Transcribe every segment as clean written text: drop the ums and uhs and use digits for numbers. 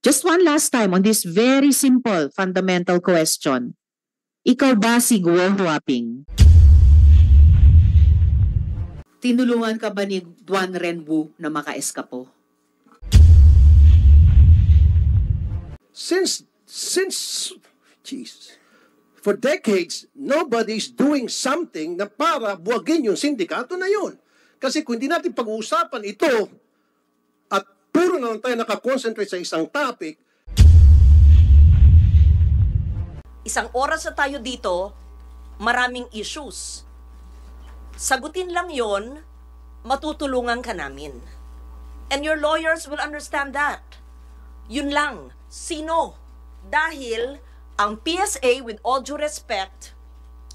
Just one last time on this very simple fundamental question. Ikaw ba si Guo Huaping? Tinulungan ka ba ni Duan Renwu na makaeskapo? Since, jeez, for decades, nobody's doing something na para buwagin yung sindikato na yun. Kasi kung hindi natin pag-uusapan ito, at puro na lang tayo nakakonsentrate sa isang topic. Isang oras na tayo dito, maraming issues. Sagutin lang yon, matutulungan ka namin. And your lawyers will understand that. Yun lang. Sino? Dahil ang PSA, with all due respect,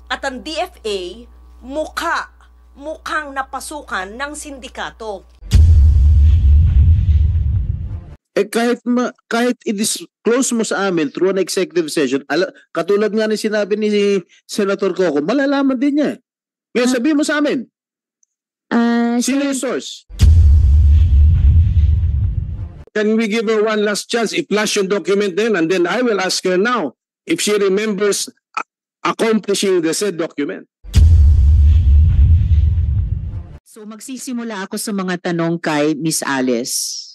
at ang DFA, mukhang napasukan ng sindikato. Kahit i-disclose mo sa amin through an executive session, katulad nga ni sinabi ni Senator Coco, malalaman din niya. Ngayon sabihin mo sa amin, sino yung source? Can we give her one last chance? I-flash yung document din, and then I will ask her now if she remembers accomplishing the said document. So magsisimula ako sa mga tanong kay Miss Alice.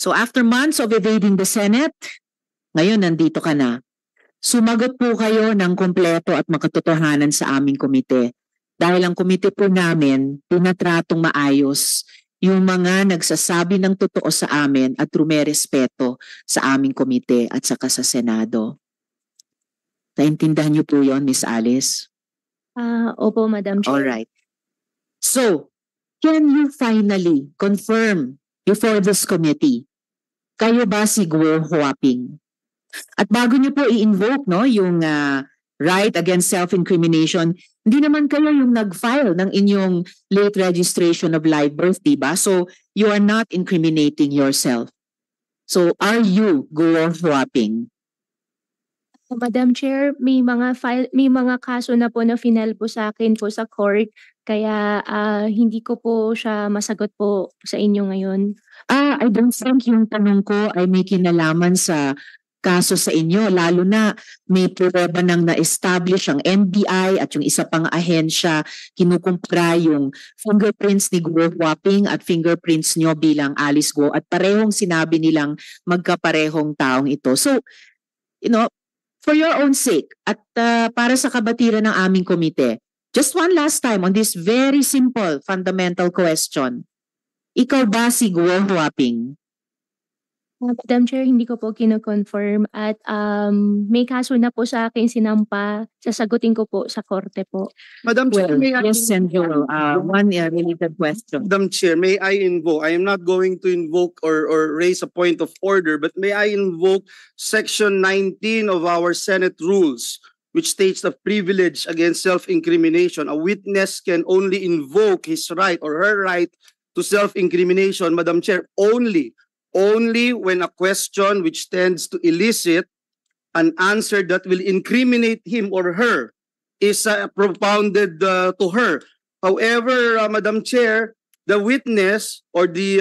So after months of evading the Senate, ngayon nandito ka na. Sumagot po kayo ng kumpleto at makatotohanan sa aming komite. Dahil ang komite po namin, tinatratong maayos yung mga nagsasabi ng totoo sa amin at rumerespeto sa aming komite at saka sa Senado. Naintindihan niyo po yun, Miss Alice? Opo, Madam Chair. Alright. So, can you finally confirm before this committee, kayo ba si Guo Huaping? At bago niyo po i-invoke yung right against self-incrimination, hindi naman kayo yung nag-file ng inyong late registration of live birth, diba? So, you are not incriminating yourself. So, are you Guo Huaping? Madam Chair, may mga kaso na po na final po sa akin po sa court, kaya hindi ko po siya masagot po sa inyo ngayon. I don't think yung tanong ko ay may kinalaman sa kaso sa inyo, lalo na may pruweba nang na-establish ang NBI at yung isa pang ahensya, kinukumpara yung fingerprints ni Guo Huaping at fingerprints nyo bilang Alice Guo at parehong sinabi nilang magkaparehong taong ito. So, for your own sake at para sa kabatiran ng aming komite, just one last time on this very simple fundamental question. Ikaw ba si Guo Huaping? Madam Chair, hindi ko po kino-confirm at may kaso na po sa akin sinampa, sasagutin ko po sa korte po. Madam Chair, may I... Yes, Senyor. One related question. Madam Chair, may I invoke? I am not going to invoke or raise a point of order, but may I invoke Section 19 of our Senate rules, which states the privilege against self-incrimination. A witness can only invoke his right or her right to self-incrimination, Madam Chair, only when a question which tends to elicit an answer that will incriminate him or her is propounded to her. However, Madam Chair, the witness or the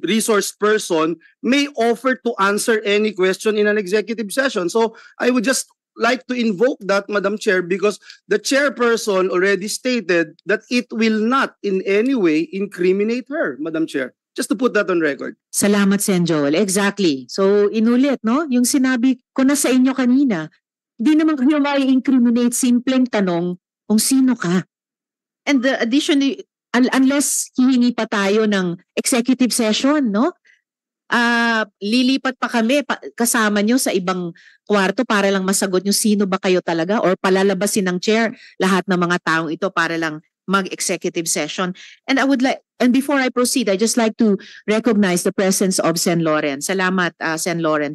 resource person may offer to answer any question in an executive session. So I would just like to invoke that, Madam Chair, because the chairperson already stated that it will not in any way incriminate her, Madam Chair. Just to put that on record. Salamat, Sen Joel. Exactly. So, inulit, no? Yung sinabi ko na sa inyo kanina, hindi naman kayo mai-incriminate, simpleng tanong kung sino ka. And additionally, unless hihingi pa tayo ng executive session, no? Lilipat pa kami kasama nyo sa ibang kwarto para lang masagot nyo sino ba kayo talaga or palalabasin ng chair lahat ng mga taong ito para lang mag-executive session. And before I proceed, I just like to recognize the presence of Sen Loren. Salamat, Sen Loren,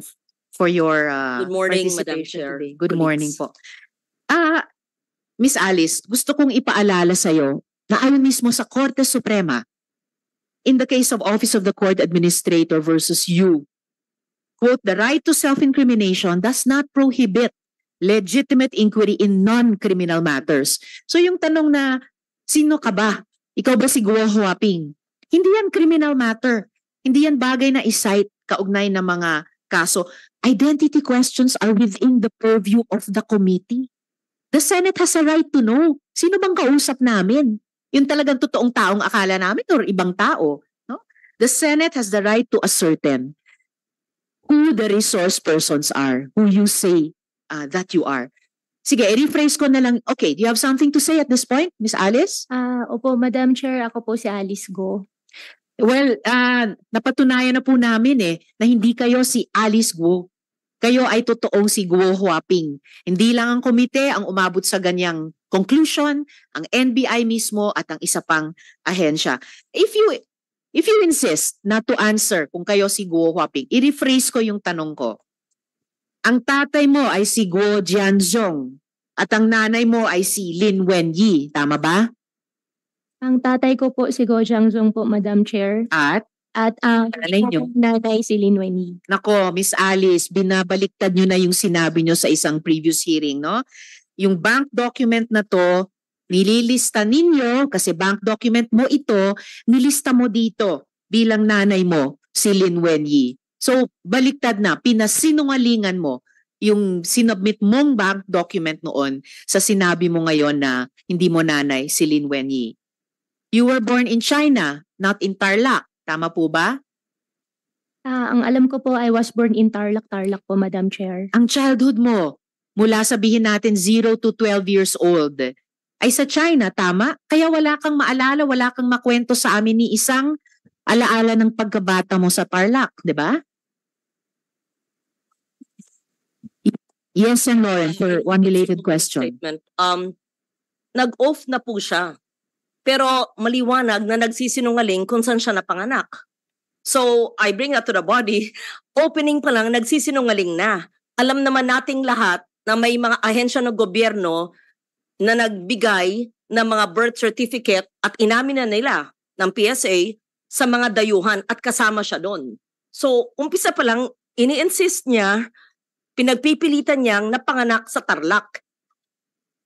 for your Good morning, participation Madam Chair. today. Good morning po. Miss Alice, gusto kong ipaalala sa'yo na ayon mismo sa Korte Suprema, in the case of Office of the Court Administrator versus you, quote, the right to self-incrimination does not prohibit legitimate inquiry in non-criminal matters. So yung tanong na, sino ka ba? Ikaw ba si Guo Huaping? Hindi yan criminal matter. Hindi yan bagay na i-cite kaugnay ng mga kaso. Identity questions are within the purview of the committee. The Senate has a right to know. Sino bang kausap namin? Yung talagang totoong taong akala namin or ibang tao. No? The Senate has the right to ascertain who the resource persons are, who you say that you are. Sige, i-rephrase ko na lang. Okay, do you have something to say at this point, Miss Alice? Opo, Madam Chair, ako po si Alice Go. Well, napatunayan na po namin na hindi kayo si Alice Guo. Kayo ay totoong si Guo Huaping. Hindi lang ang komite ang umabot sa ganyang conclusion, ang NBI mismo at ang isa pang ahensya. If you insist not to answer kung kayo si Guo Huaping, i-rephrase ko yung tanong ko. Ang tatay mo ay si Guo Jianzhong at ang nanay mo ay si Lin Wenyi. Tama ba? Ang tatay ko po si Go Jianzhong po, Madam Chair. At Nanay niyo? Nanay si Lin Wenyi. Nako, Miss Alice, binabaliktad nyo na yung sinabi nyo sa isang previous hearing, no? Yung bank document na to, nililista ninyo, kasi bank document mo ito, nilista mo dito bilang nanay mo, si Lin Wenyi. So, baliktad na, pinasinungalingan mo yung sinubmit mong bank document noon sa sinabi mo ngayon na hindi mo nanay si Lin Wenyi. You were born in China, not in Tarlac. Tama po ba? Ang alam ko po, I was born in Tarlac po, Madam Chair. Ang childhood mo, mula sabihin natin 0 to 12 years old, ay sa China, tama? Kaya wala kang maalala, wala kang makwento sa amin ni isang alaala ng pagkabata mo sa Tarlac, di ba? Yes, and Lauren, for one related question. Statement. Nag-off na po siya. Pero maliwanag na nagsisinungaling kung saan siya napanganak. So, I bring that to the body. Opening pa lang, nagsisinungaling na. Alam naman nating lahat na may mga ahensya ng gobyerno na nagbigay ng mga birth certificate at inamin na nila ng PSA sa mga dayuhan at kasama siya doon. So, umpisa pa lang, ini-insist niya, pinagpipilitan niyang napanganak sa Tarlac.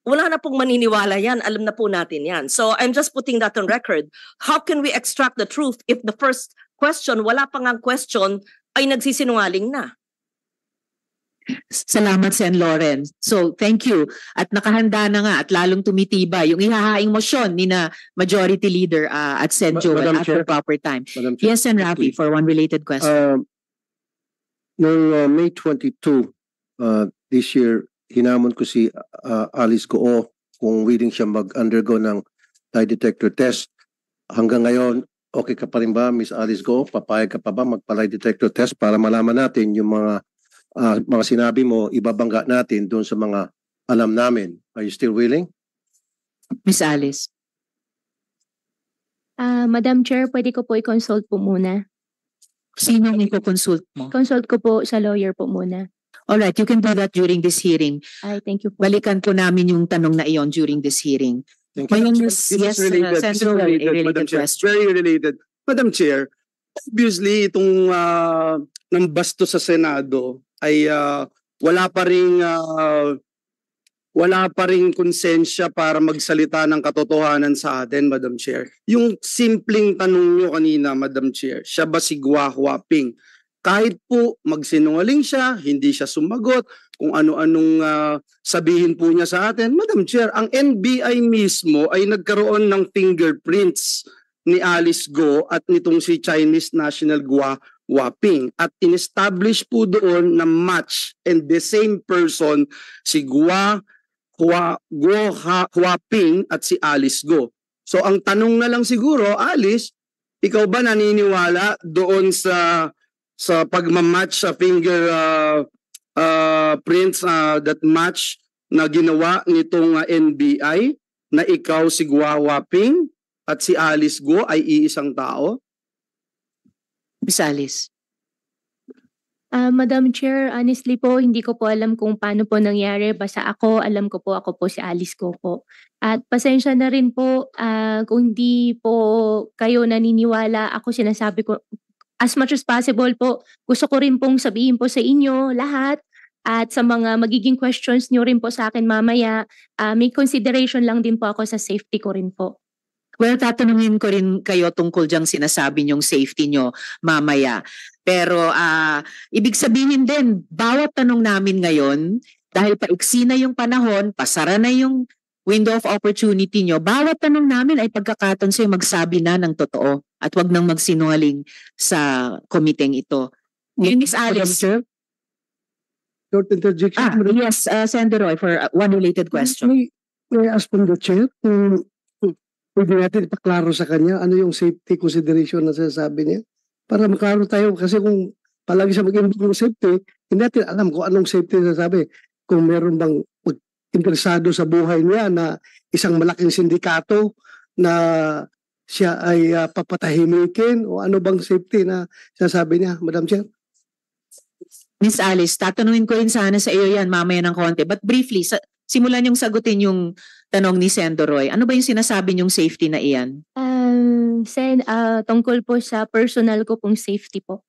Wala na pong maniniwala yan. Alam na po natin yan. So, I'm just putting that on record. How can we extract the truth if the first question, wala pang ang question, ay nagsisinungaling na? Salamat, Sen. Lauren. So, thank you. At nakahanda na nga at lalong tumitibay yung ihahaing motion ni na Majority Leader at Sen. Joel Madam at Chair. the proper time. Madam Chair. Yes, Sen. Rafi, for one related question. Noong May 22 this year, hinamon ko si Alice Goo kung willing siya mag-undergo ng lie detector test. Hanggang ngayon, okay ka pa rin ba, Miss Alice Goo? Papayag ka pa ba magpa-lie detector test para malaman natin yung mga sinabi mo, ibabangga natin doon sa mga alam namin. Are you still willing? Miss Alice. Madam Chair, pwede ko po i-consult po muna. Sino ang i-consult mo? Consult ko po sa lawyer po muna. Alright, you can do that during this hearing. Ay, thank you po. Balikan po namin yung tanong na iyon during this hearing. Thank you. Ngayon, This yes, is related. Sen. This is Joel, a related, related Madam Chair. question. Very related. Madam Chair, obviously itong nambasto sa Senado ay wala pa ring konsensya para magsalita ng katotohanan sa atin, Madam Chair. Yung simpleng tanong nyo kanina, Madam Chair, siya ba si Guo Huaping? Kahit po magsinungaling siya, hindi siya sumagot, kung ano-anong sabihin po niya sa atin. Madam Chair, ang NBI mismo ay nagkaroon ng fingerprints ni Alice Go at nitong si Chinese National Guo Huaping. At in-establish po doon na match and the same person si Guo Huaping at si Alice Go. So ang tanong na lang siguro, Alice, ikaw ba naniniwala doon sa pagmamatch sa finger prints that match na ginawa nitong NBI na ikaw si Guo Huaping at si Alice Go ay iisang tao? Miss Alice. Madam Chair, honestly po, hindi ko po alam kung paano po nangyari. Basta alam ko po si Alice Go po. At pasensya na rin po kung hindi po kayo naniniwala. Ako sinasabi ko, as much as possible po, gusto ko rin pong sabihin po sa inyo lahat at sa mga magiging questions nyo rin po sa akin mamaya, may consideration lang din po ako sa safety ko rin po. Well, tatanungin ko rin kayo tungkol diyang sinasabi niyong safety niyo mamaya. Pero ibig sabihin din, bawat tanong namin ngayon, dahil paiksi na yung panahon, pasara na yung window of opportunity niyo, bawat tanong namin ay pagkakataon sa'yo magsabi na ng totoo at wag nang magsinungaling sa komiteng ito. Miss Alice. Short interjection. Yes, Senator Roy, for one related question. May I ask from the chair kung pwede natin ipaklaro sa kanya ano yung safety consideration na sinasabi niya? Para maklaro tayo kasi kung palagi siya mag-invoke ng safety, hindi natin alam kung anong safety na sabi. Kung meron bang interesado sa buhay niya na isang malaking sindikato na siya ay papatahimikin o ano bang safety na sinasabi niya, Madam Chair? Miss Alice, tatanungin ko rin sana sa iyo yan mamaya ng konti. But briefly, simulan yung sagutin yung tanong ni Senator Roy. Ano ba yung sinasabi niyong safety na iyan? Sen, tungkol po sa personal ko pong safety po.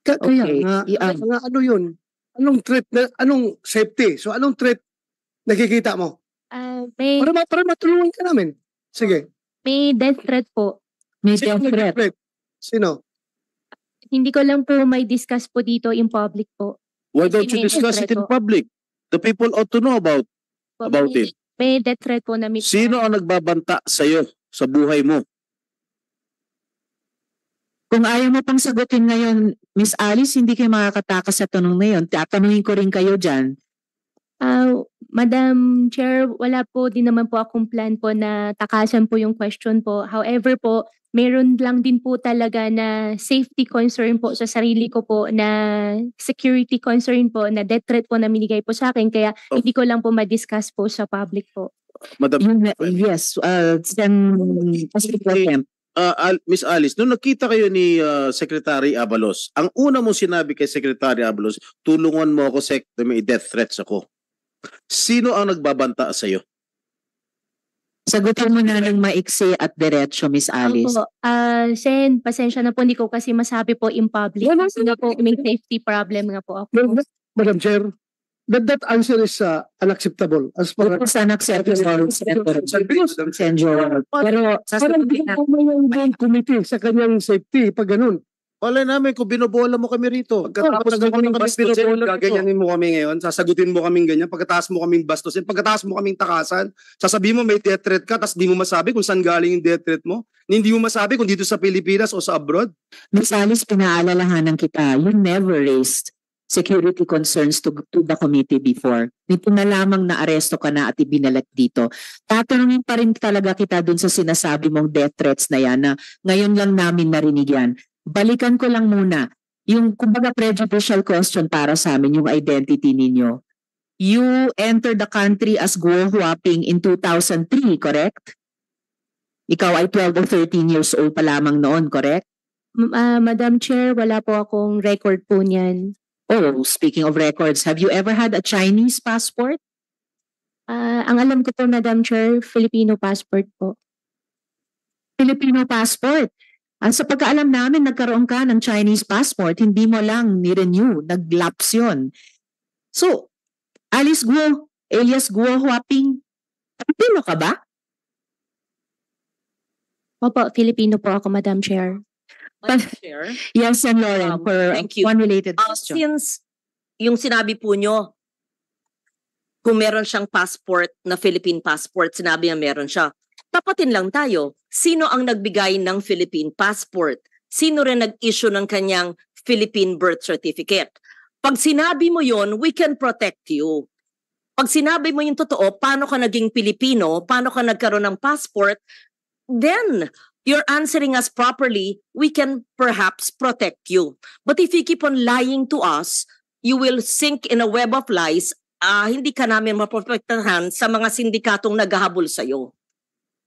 Kaya Okay. nga, ano yun? Anong threat, anong safety? So anong threat nakikita mo? May Para matulungan ka namin. Sige. death threat po. May Sino death threat. nag-threat? Sino? Hindi ko lang po may discuss po dito in public po. Why don't you May discuss death it in threat po. public? The people ought to know about it. May death threat po na may Sino ang nagbabanta sa'yo sa buhay mo? Kung ayaw mo pang sagutin ngayon, Miss Alice, hindi kayo makakatakas sa tanong na yun. Tatanungin ko rin kayo dyan. Madam Chair, wala po din naman po akong plan po na takasan po yung question po. However po, meron lang din po talaga na safety concern po sa sarili ko po, na security concern po, na death threat po na minigay po sa akin. Kaya hindi ko lang po ma-discuss po sa public po. Madam, Yes, then, Miss Alice, nung nakita kayo ni Secretary Abalos, ang una mong sinabi kay Secretary Abalos, tulungan mo ako, Sec, may death threats ako. Sino ang nagbabanta sa'yo? sagutin mo na ng maiksi at diretso, Miss Alice. Opo, Sen, pasensya na po, hindi ko kasi masabi po in public. Kasi nga po, may safety problem nga po ako. Madam Chair, that answer is unacceptable. As far It's unacceptable, Senator. Pero parang sasagutin na. yung committee sa kanyang safety pag ganun. Wala namin kung binobola mo kami rito. Pagkatapos mo kaming bastusin, gaganyanin mo kami ngayon, sasagutin mo kaming ganyan, pagkatapos mo kaming bastusin, pagkatapos mo kaming takasan, sasabihin mo may death threat ka, tapos di mo masabi kung saan galing yung death threat mo, hindi mo masabi kung dito sa Pilipinas o sa abroad. Miss Alice, pinaalalahanan kita, you never raised security concerns to the committee before. Nito na lamang na aresto ka na at ibinalat dito. Tatanungin pa rin talaga kita dun sa sinasabi mong death threats na yan na ngayon lang namin narinig yan. Balikan ko lang muna yung kumbaga prejudicial question para sa amin, yung identity ninyo. You entered the country as Guo Huaping in 2003, correct? Ikaw ay 12 or 13 years old pa lamang noon, correct? Madam Chair, wala po akong record po niyan. Oh, speaking of records, have you ever had a Chinese passport? Ang alam ko po, Madam Chair, Filipino passport po. Filipino passport. Sa pagkaalam namin, nagkaroon ka ng Chinese passport, hindi mo lang ni-renew, nag-lapse yun. So, Alice Guo, alias Guo Huaping, Filipino ka ba? Opo, Filipino po ako, Madam Chair. Madam Chair, Yes, and Lauren, for thank you. one related question. Since yung sinabi po nyo, kung meron siyang passport na Philippine passport, sinabi niya meron siya. Tapatin lang tayo. Sino ang nagbigay ng Philippine passport? Sino rin nag-issue ng kanyang Philippine birth certificate? Pag sinabi mo yon, we can protect you. Pag sinabi mo yung totoo, paano ka naging Pilipino, paano ka nagkaroon ng passport, then you're answering us properly, we can perhaps protect you. But if you keep on lying to us, you will sink in a web of lies. Hindi ka namin maprotektahan sa mga sindikatong naghahabol sa'yo.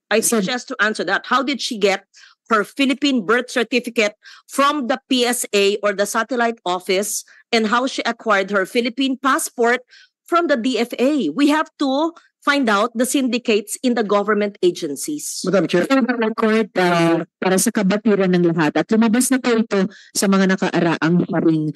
I suggest to answer that. How did she get her Philippine birth certificate from the PSA or the satellite office, and how she acquired her Philippine passport from the DFA? We have to find out the syndicates in the government agencies. Madam Chair. For the record, para sa kabatiran ng lahat, at lumabas na po ito sa mga nakaraang paring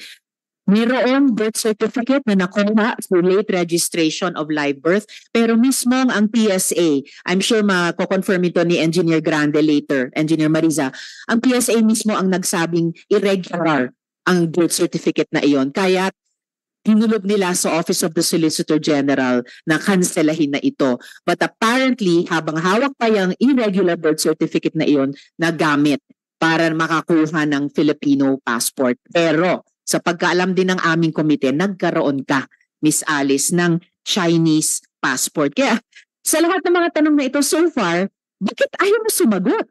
mayroong birth certificate na nakuha through late registration of live birth, pero mismong ang PSA, I'm sure mako-confirm ito ni Engineer Grande later, Engineer Mariza, ang PSA mismo ang nagsabing irregular ang birth certificate na iyon. Kaya tinulog nila sa Office of the Solicitor General na kanselahin na ito. But apparently, habang hawak pa yung irregular birth certificate na iyon, nagamit para makakuha ng Filipino passport. Pero sa pagkaalam din ng aming komite, nagkaroon ka, Miss Alice, ng Chinese passport. Kaya sa lahat ng mga tanong na ito so far, bakit ayaw mo sumagot?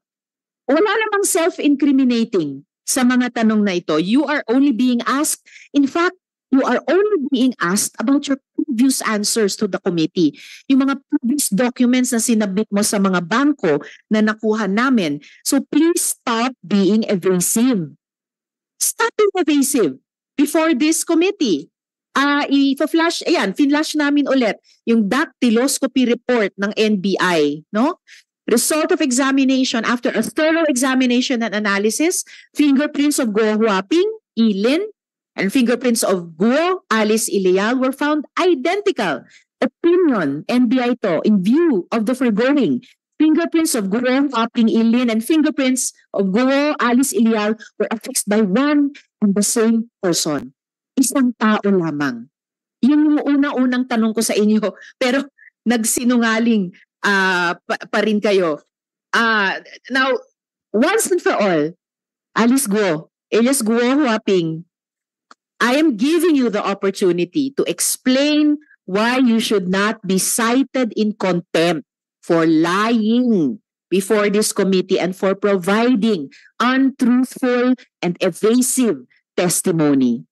Wala namang self-incriminating sa mga tanong na ito. You are only being asked, in fact, you are only being asked about your previous answers to the committee. Yung mga previous documents na sinabit mo sa mga bangko na nakuha namin. So please stop being evasive. Stop being evasive before this committee. I-flash, ayan, finlash namin ulit yung dactyloscopy report ng NBI, no? Result of examination after a thorough examination and analysis, fingerprints of Guo Huaping, Ilin, and fingerprints of Guo, Alice Ilial were found identical. Opinion, NBI to, in view of the foregoing, fingerprints of Guo, Huaping, Ilin, and fingerprints of Guo, Alice Ilial were affixed by one and the same person. Isang tao lamang. Yung unang-unang tanong ko sa inyo, pero nagsinungaling pa rin kayo. Now, once and for all, Alice Guo, alias Guo Huaping, I am giving you the opportunity to explain why you should not be cited in contempt for lying before this committee and for providing untruthful and evasive testimony.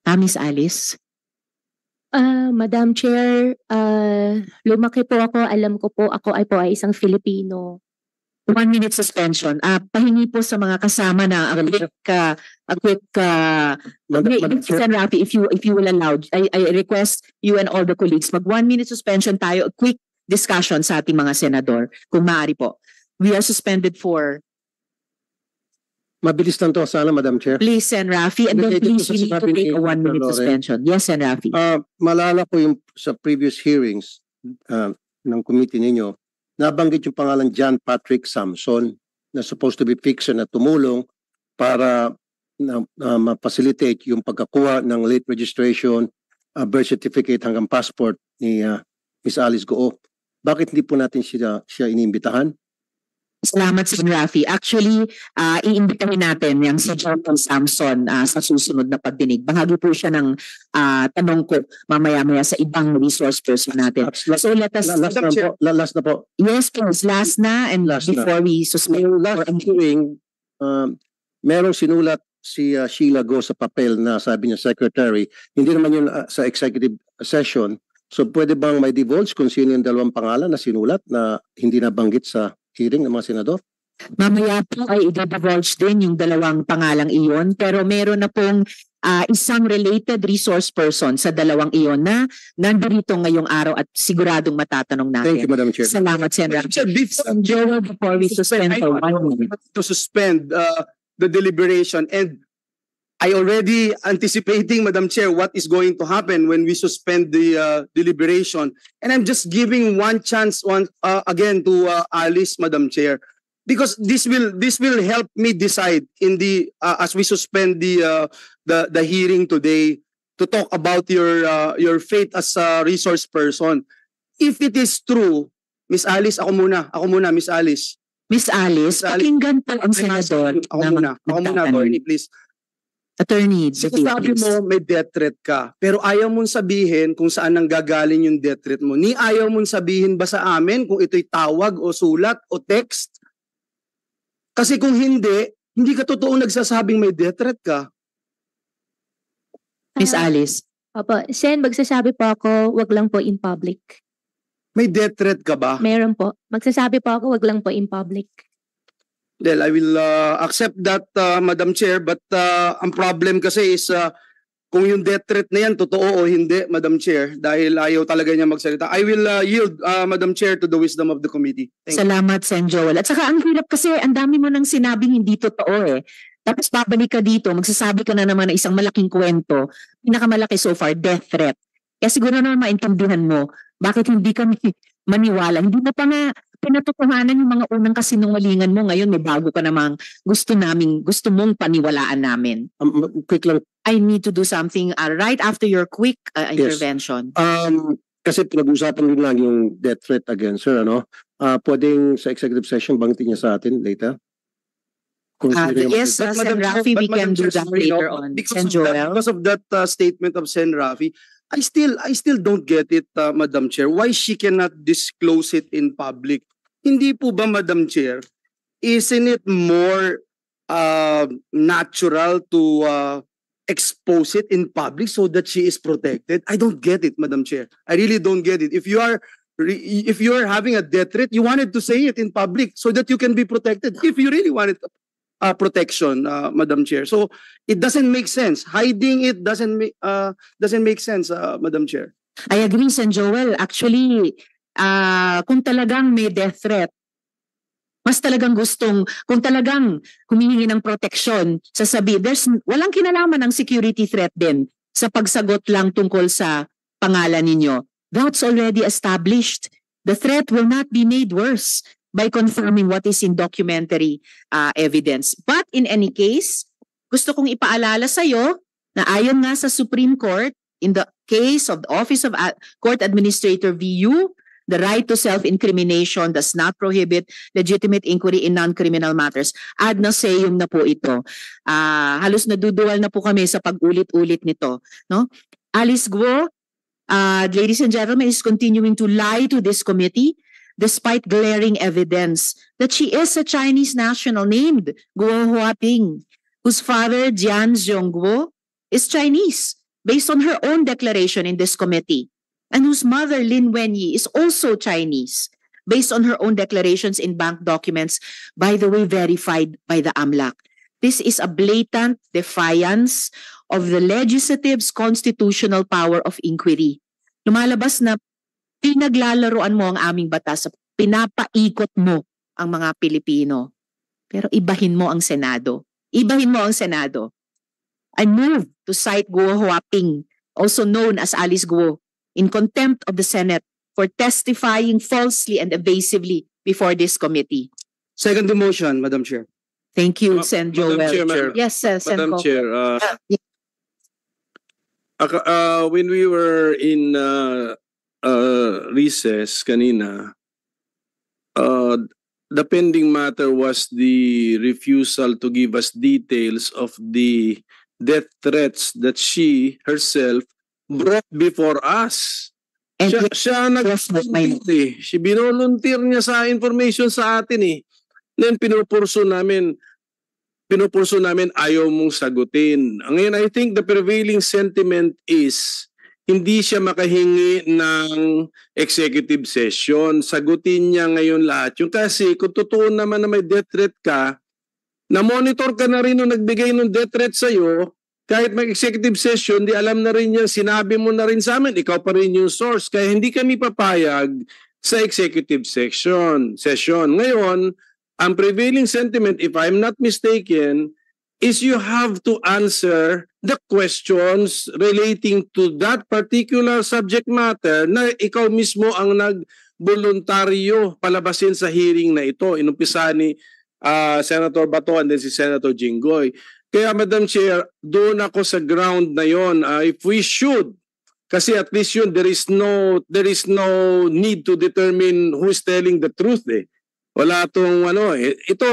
Miss Alice? Madam Chair, lumaki po ako, alam ko po ako ay isang Filipino. 1 minute suspension. Pahingi po sa mga kasama na a quick Sen. Rafi, if you will allow, I request you and all the colleagues, mag 1 minute suspension tayo, a quick discussion sa ating mga senador, kung maaari po. We are suspended for... Mabilis lang to sana, Madam Chair. Please, Sen. Rafi, and then please, we need to take a 1 minute suspension. Yes, Sen. Rafi. Malala ko yung sa previous hearings ng committee ninyo, nabanggit yung pangalan John Patrick Samson na supposed to be fixer na tumulong para ma-facilitate yung pagkakuha ng late registration, birth certificate hanggang passport ni Miss Alice Guo. Bakit hindi po natin siya iniimbitahan? Salamat, Sen. Rafi. Actually, iimbitahin natin yung si Jonathan Samson sa susunod na pagdinig. Bahagi po siya ng tanong ko mamaya-maya sa ibang resource person natin. So let us... Last na po. Yes, please. Last na and before we suspend. Yung last hearing, merong sinulat si Sheila Go sa papel na sabi niya secretary. Hindi naman yun sa executive session. So pwede bang may divulge kung sino yung dalawang pangalan na sinulat na hindi nabanggit sa hearing ng mga senador? Mamaya po ay i-divulge din yung dalawang pangalang iyon, pero meron na pong isang related resource person sa dalawang iyon na nandito ngayong araw at siguradong matatanong natin. Thank you, Madam Chair. Salamat, Sen. Joel, before we suspend for 1 minute. To suspend the deliberation, and I already anticipating, Madam Chair, what is going to happen when we suspend the deliberation. And I'm just giving one chance again to Alice, Madam Chair, because this will help me decide in the as we suspend the hearing today to talk about your fate as a resource person. If it is true, Miss Alice, ako muna, Miss Alice. Miss Alice, pakinggan po ang senador. Ako muna, attorney, please. Attorney, sabi mo may death threat ka, pero ayaw mong sabihin kung saan nanggagaling yung death threat mo. Ni ayaw mong sabihin ba sa amin kung ito'y tawag o sulat o text? Kasi kung hindi ka totoong nagsasabing may death threat ka. Miss Alice. Opo, Sen, magsasabi po ako, wag lang po in public. May death threat ka ba? Meron po. Magsasabi po ako, wag lang po in public. Well, I will accept that, Madam Chair, but ang problem kasi is kung yung death threat na yan, totoo o hindi, Madam Chair, dahil ayaw talaga niya magsalita. I will yield, Madam Chair, to the wisdom of the committee. Salamat, Sen. Joel. At saka ang hirap kasi, ang dami mo nang sinabing hindi totoo eh. Tapos babalik ka dito, magsasabi ka na naman ng isang malaking kwento, pinakamalaki so far, death threat. Kaya siguro naman maintindihan mo, bakit hindi kami maniwala. Hindi na pa nga pinatotohanan yung mga unang kasinungalingan mo. Ngayon may bago ka namang gusto mong paniwalaan namin. Quick lang. I need to do something right after your quick intervention. Kasi pinag-usapan din lang yung death threat against her, ano? Pwedeng sa executive session, banggitin niya sa atin later? Yes, Sen. Rafi, we can do that later on. Sen. Joel? Because of that statement of Sen. Rafi, I still don't get it, Madam Chair, why she cannot disclose it in public. Hindi po ba, Madam Chair, isn't it more natural to expose it in public so that she is protected? I don't get it, Madam Chair. I really don't get it. If you are having a death threat, you wanted to say it in public so that you can be protected. If you really wanted protection, Madam Chair. So it doesn't make sense. Hiding it doesn't make sense, Madam Chair. I agree, Sen. Joel. Actually, kung talagang may death threat, mas talagang kung talagang humihingi ng proteksyon, walang kinalaman ng security threat din sa pagsagot lang tungkol sa pangalan ninyo. That's already established. The threat will not be made worse by confirming what is in documentary evidence. But in any case, gusto kong ipaalala sa iyo na ayon nga sa Supreme Court, in the case of the Office of Court Administrator VU, the right to self-incrimination does not prohibit legitimate inquiry in non-criminal matters. Ad nauseam na po ito. Halos naduduwal na po kami sa pag-ulit-ulit nito. No? Alice Guo, ladies and gentlemen, is continuing to lie to this committee despite glaring evidence that she is a Chinese national named Guo Huaping, whose father, Jian Zhongguo, is Chinese, based on her own declaration in this committee, and whose mother, Lin Wenyi, is also Chinese, based on her own declarations in bank documents, by the way, verified by the AMLAC. This is a blatant defiance of the legislative's constitutional power of inquiry. Lumalabas na pinaglalaroan mo ang aming batas, pinapaikot mo ang mga Pilipino. Pero ibahin mo ang Senado. Ibahin mo ang Senado. I move to cite Guo Huaping, also known as Alice Guo, in contempt of the Senate for testifying falsely and evasively before this committee. Second motion, Madam Chair. Thank you, Sen. Joel. Madam Chair, Yes, Sen. Madam Coco. Chair, when we were in recess kanina, the pending matter was the refusal to give us details of the death threats that she herself brought before us. And Siya nag-volunteer. She binolunteer niya sa information sa atin eh. Then pinupurso namin ayaw mong sagutin. Ngayon, I think the prevailing sentiment is hindi siya makahingi ng executive session. Sagutin niya ngayon lahat. Yung kasi kung totoo naman na may death threat ka, na-monitor ka na rin nung nagbigay ng death threat sa'yo, kahit may executive session, di alam na rin niya, sinabi mo na rin sa amin, ikaw pa rin yung source. Kaya hindi kami papayag sa executive session. Ngayon, ang prevailing sentiment, if I'm not mistaken, is you have to answer the questions relating to that particular subject matter na ikaw mismo ang nag-voluntaryo palabasin sa hearing na ito. Inumpisa ni Senator Bato and then si Senator Jinggoy. Kaya Madam Chair, doon ako sa ground na yon. If we should, kasi at least yun, there is no need to determine who is telling the truth eh. Wala tong ito,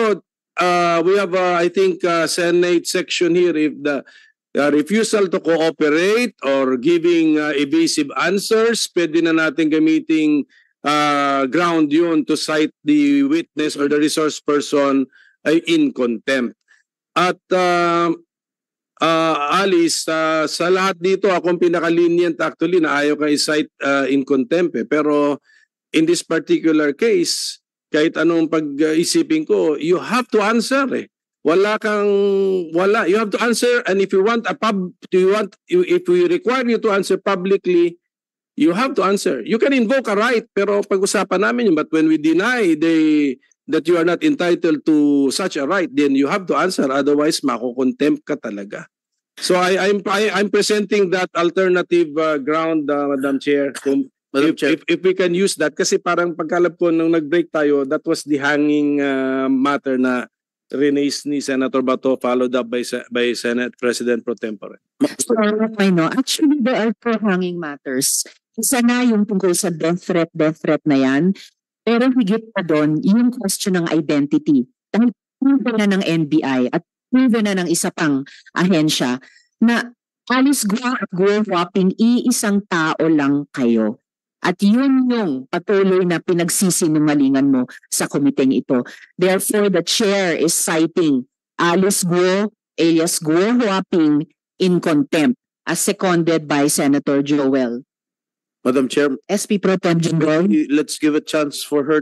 we have I think Senate section here, if the refusal to cooperate or giving evasive answers, pwede na natin gamiting ground yun to cite the witness or the resource person in contempt. At Alice, sa lahat dito, akong pinaka-lenient actually na ayaw kay cite in contempt eh. Pero in this particular case, kahit anong pag-isipin ko, you have to answer eh. You have to answer, and if we require you to answer publicly, you have to answer. You can invoke a right, pero pag-usapan namin yun. But when we deny that you are not entitled to such a right, then you have to answer. Otherwise, mako-contempt ka talaga. So I'm presenting that alternative ground, Madam Chair. If we can use that, kasi parang pagkalap ko nung nag-break tayo, that was the hanging matter na raised ni Senator Bato, followed up by Senate President Pro Tempore. I know. Actually, there are two hanging matters. Isa na yung tungkol sa death threat na yan. Pero higit pa doon, yung question ng identity. Dahil proven na ng NBI at proven na ng isa pang ahensya na Alice Guo at Guo Huaping, iisang tao lang kayo. At yun yung patuloy na pinagsisinungalingan mo sa komiteng ito. Therefore, the chair is citing Alice Guo alias Guo Huaping in contempt as seconded by Senator Joel. Madam Chair, SP Pro Tem Jinggoy. let's give a last chance for her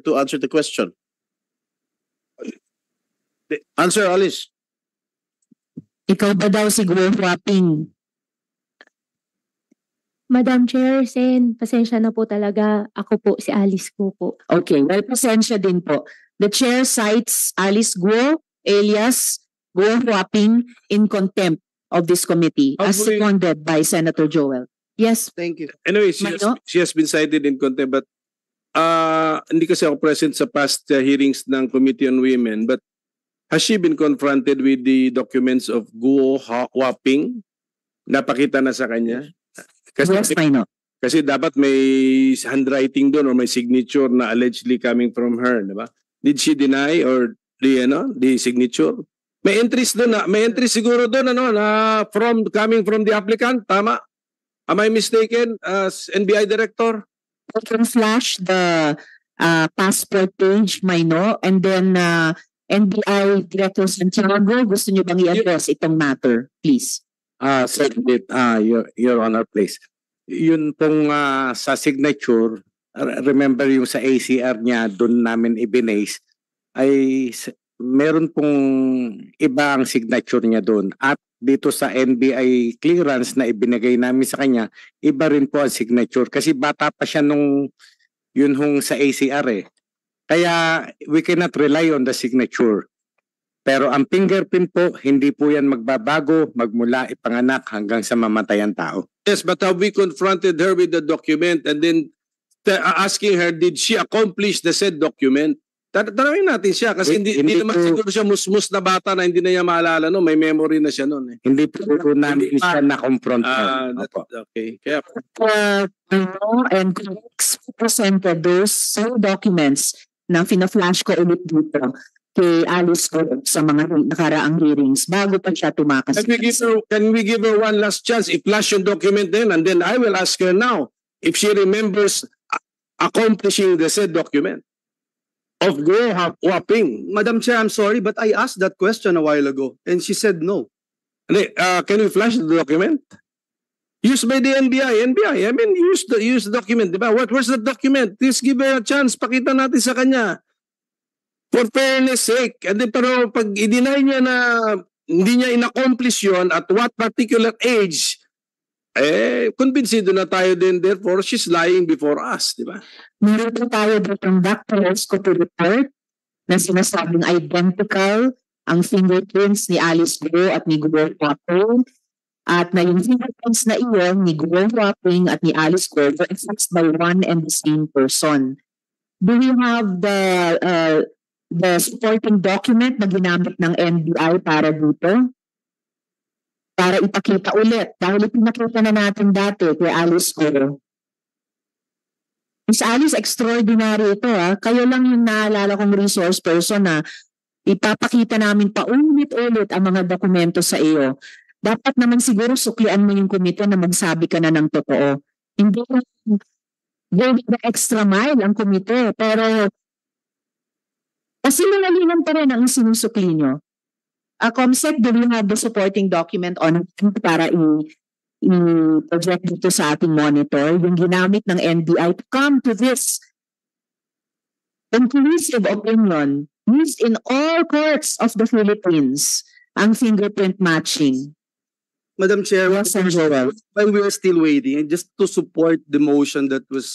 to answer the question. Answer, Alice. Ikaw ba daw si Guo Huaping? Madam Chair, Sen, pasensya na po talaga. Ako po si Alice Guo po. Okay, well, pasensya din po. The chair cites Alice Guo alias Guo Huaping in contempt of this committee as Hopefully- seconded by Senator Joel. Yes, Thank you. Anyway, Mano? she has been cited in contempt, but hindi kasi ako present sa past hearings ng Committee on Women, but has she been confronted with the documents of Guo Huaping? Napakita na sa kanya? yes, Mano. Kasi dapat may handwriting doon or may signature na allegedly coming from her, di ba? Did she deny or the signature? May entries doon may entries siguro doon na coming from the applicant, tama? Am I mistaken as NBI director? I can flash the passport page, Mano, and then NBI Director Santiago, gusto niyo bang i-address itong matter, please? Second, Your Honor, please. Yun pong sa signature, remember yung sa ACR niya, doon namin ibinase, ay meron pong iba ang signature niya doon. At dito sa NBI clearance na ibinigay namin sa kanya, iba rin po ang signature. Kasi bata pa siya nung yun hong sa ACR eh. Kaya we cannot rely on the signature. Pero ang fingerprint po, hindi po yan magbabago magmula ipanganak hanggang sa mamatay ang tao. Yes, but have we confronted her with the document and then asking her, did she accomplish the said document? Tanawin natin siya kasi hindi naman siguro siya musmus na bata na hindi na niya maalala no, may memory na siya noon eh. Hindi po namin siya na-confront. Okay. Kaya And presented those documents na fina-flash ko ulit dito kay Alice ko sa mga nakaraang hearings bago pa siya tumakas. Can we give her one last chance? I-flash yung document din and then I will ask her now if she remembers accomplishing the said document of Guo Huaping. Madam Chair, I'm sorry, but I asked that question a while ago and she said no. Can we flash the document? Used by the NBI. I mean, use the document. Diba? Where's the document? Please give her a chance. Pakita natin sa kanya. For fairness sake. And then, pero pag i-deny niya na hindi niya in-accomplish yun at what particular age, kumbinsido na tayo din. Therefore, she's lying before us. Diba? Meron po tayo ditong doctor's copy report na sinasabing identical ang fingerprints ni Alice Guo at ni Guo Huaping at na yung fingerprints na iyon ni Guo Huaping at ni Alice Guo were affixed by one and the same person. Do you have the supporting document na ginamit ng NBI para dito? Para ipakita ulit. Dahil ipinakita na natin dati kay Alice Guo. Miss Alice, extraordinary ito ha. Kayo lang yung naalala kong resource person na ipapakita namin paulit-ulit ang mga dokumento sa iyo. Dapat naman siguro suklian mo yung komite na magsabi ka na ng totoo. Hindi going the extra mile ang komite. Pero kasi nangalingan pa rin ang sinusukli nyo. Comsec, do you have the supporting document on para i-project dito sa ating monitor, yung ginamit ng NBI to come to this conclusive opinion used in all courts of the Philippines, ang fingerprint matching. Madam Chair, Yes, Sir Joel. while we are still waiting, and just to support the motion that was